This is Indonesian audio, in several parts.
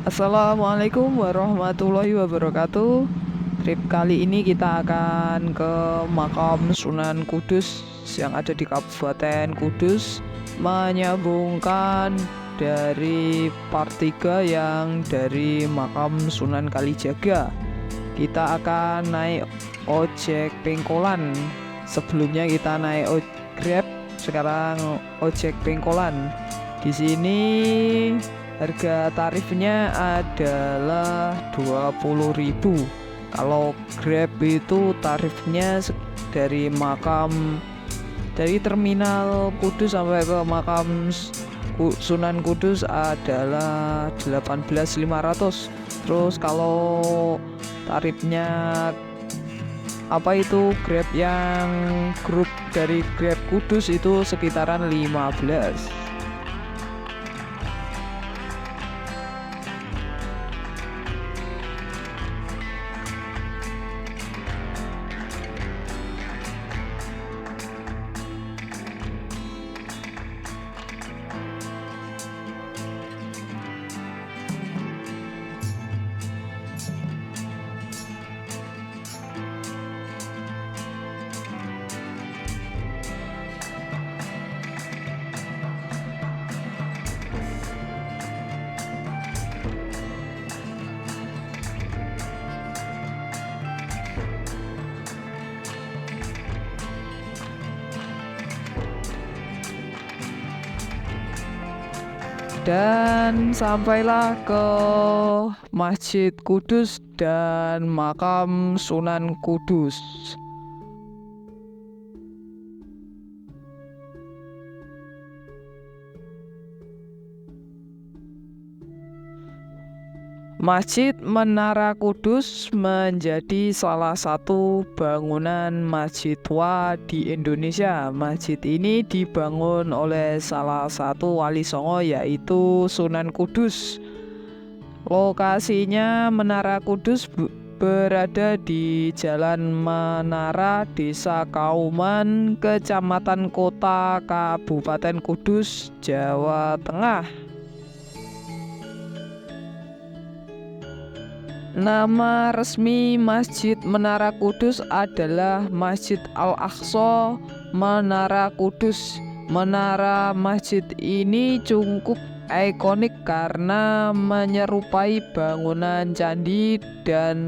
Assalamualaikum warahmatullahi wabarakatuh. Trip kali ini kita akan ke makam Sunan Kudus yang ada di Kabupaten Kudus, menyambungkan dari part 3 yang dari makam Sunan Kalijaga. Kita akan naik ojek pengkolan. Sebelumnya kita naik Grab, sekarang ojek pengkolan. Di sini harga tarifnya adalah 20.000. Kalau Grab itu tarifnya dari terminal Kudus sampai ke makam Sunan Kudus adalah 18.500. Terus kalau tarifnya Grab yang grup dari Grab Kudus itu sekitaran 15. Dan sampailah ke Masjid Kudus dan makam Sunan Kudus. Masjid Menara Kudus menjadi salah satu bangunan masjid tua di Indonesia. Masjid ini dibangun oleh salah satu wali songo, yaitu Sunan Kudus. Lokasinya Menara Kudus berada di Jalan Menara, Desa Kauman, Kecamatan Kota, Kabupaten Kudus, Jawa Tengah. Nama resmi Masjid Menara Kudus adalah Masjid Al-Aqsa Menara Kudus. Menara masjid ini cukup ikonik karena menyerupai bangunan candi dan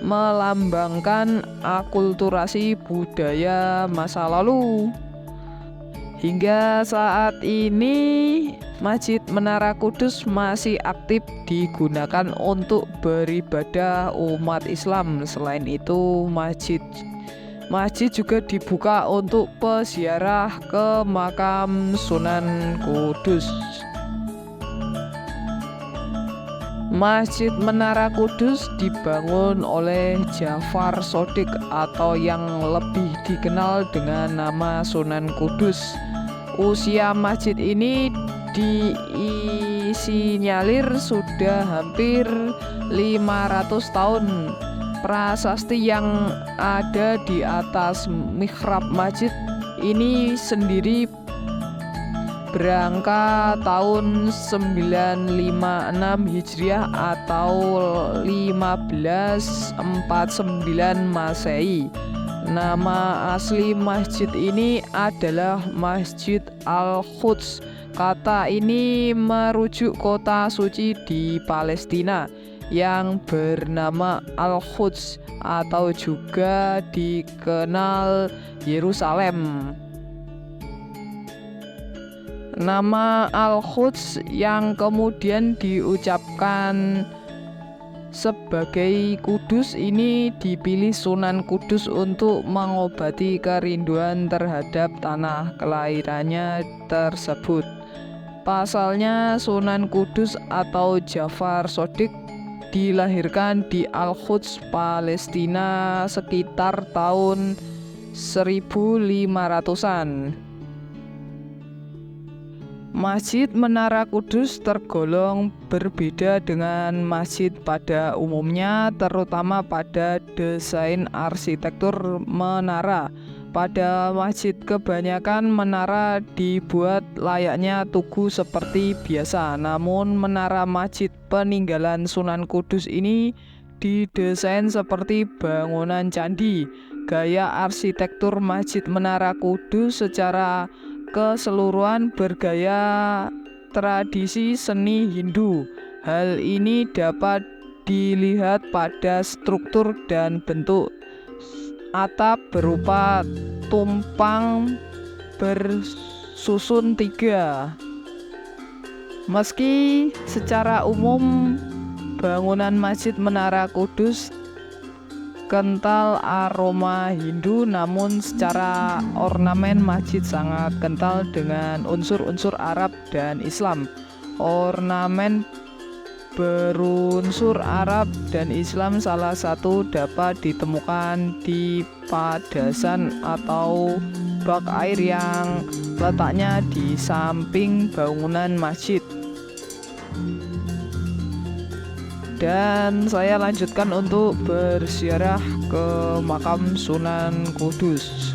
melambangkan akulturasi budaya masa lalu. Hingga saat ini, Masjid Menara Kudus masih aktif digunakan untuk beribadah umat Islam. Selain itu, masjid juga dibuka untuk peziarah ke makam Sunan Kudus. Masjid Menara Kudus dibangun oleh Ja'far Shodiq atau yang lebih dikenal dengan nama Sunan Kudus. Usia masjid ini disinyalir sudah hampir 500 tahun. Prasasti yang ada di atas mihrab masjid ini sendiri berangka tahun 956 Hijriah atau 1549 Masehi. Nama asli masjid ini adalah Masjid Al-Quds. Kata ini merujuk kota suci di Palestina yang bernama Al-Quds atau juga dikenal Yerusalem. Nama Al-Quds yang kemudian diucapkan sebagai Kudus ini dipilih Sunan Kudus untuk mengobati kerinduan terhadap tanah kelahirannya tersebut. Pasalnya Sunan Kudus atau Ja'far Shodiq dilahirkan di Al-Quds, Palestina sekitar tahun 1500-an. Masjid Menara Kudus tergolong berbeda dengan masjid pada umumnya, terutama pada desain arsitektur menara. Pada masjid kebanyakan menara dibuat layaknya tugu seperti biasa, namun menara Masjid Peninggalan Sunan Kudus ini didesain seperti bangunan candi. Gaya arsitektur Masjid Menara Kudus secara keseluruhan bergaya tradisi seni Hindu. Hal ini dapat dilihat pada struktur dan bentuk atap berupa tumpang bersusun tiga. Meski secara umum bangunan Masjid Menara Kudus kental aroma Hindu, namun secara ornamen masjid sangat kental dengan unsur-unsur Arab dan Islam. Ornamen berunsur Arab dan Islam salah satu dapat ditemukan di padasan atau bak air yang letaknya di samping bangunan masjid. Dan saya lanjutkan untuk berziarah ke makam Sunan Kudus.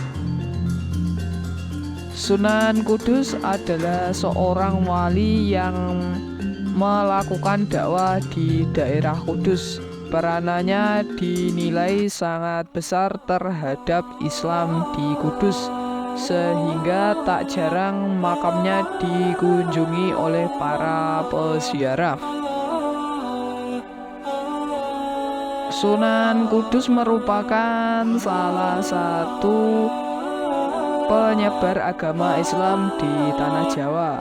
Sunan Kudus adalah seorang wali yang melakukan dakwah di daerah Kudus. Peranannya dinilai sangat besar terhadap Islam di Kudus, sehingga tak jarang makamnya dikunjungi oleh para peziarah. Sunan Kudus merupakan salah satu penyebar agama Islam di tanah Jawa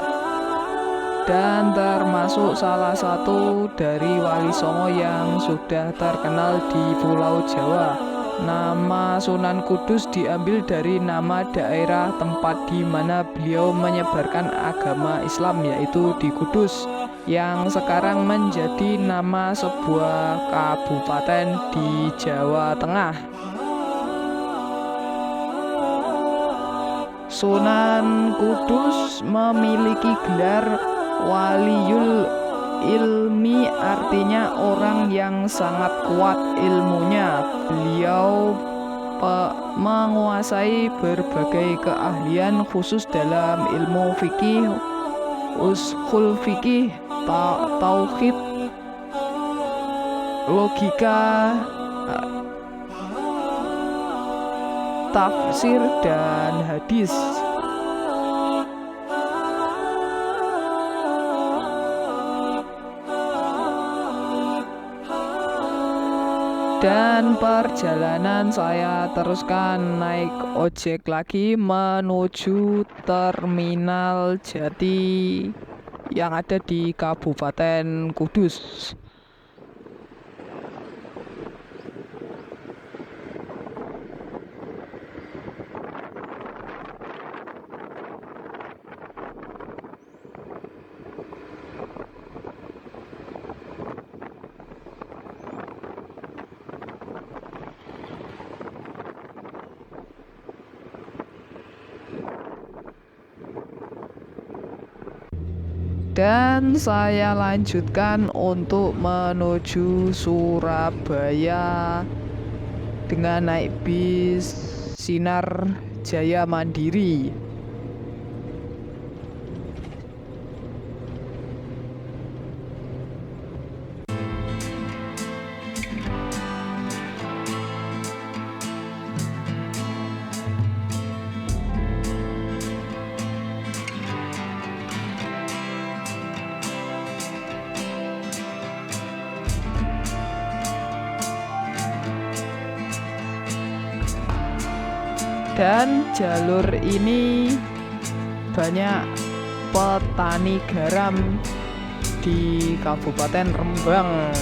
dan termasuk salah satu dari wali songo yang sudah terkenal di Pulau Jawa. Nama Sunan Kudus diambil dari nama daerah tempat di mana beliau menyebarkan agama Islam, yaitu di Kudus, yang sekarang menjadi nama sebuah kabupaten di Jawa Tengah. Sunan Kudus memiliki gelar Waliyul Ilmi, artinya orang yang sangat kuat ilmunya. Beliau menguasai berbagai keahlian khusus dalam ilmu fikih, ushul fikih, tauhid, logika, tafsir, dan hadis. Dan perjalanan saya teruskan naik ojek lagi menuju Terminal Jati yang ada di Kabupaten Kudus. Dan saya lanjutkan untuk menuju Surabaya dengan naik bis Sinar Jaya Mandiri. Dan jalur ini banyak petani garam di Kabupaten Rembang.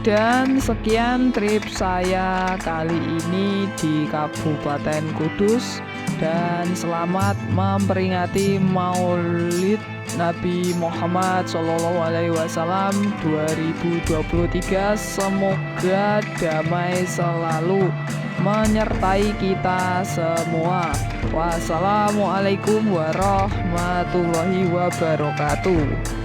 Dan sekian trip saya kali ini di Kabupaten Kudus, dan selamat memperingati Maulid Nabi Muhammad SAW 2023. Semoga damai selalu menyertai kita semua. Wassalamualaikum warahmatullahi wabarakatuh.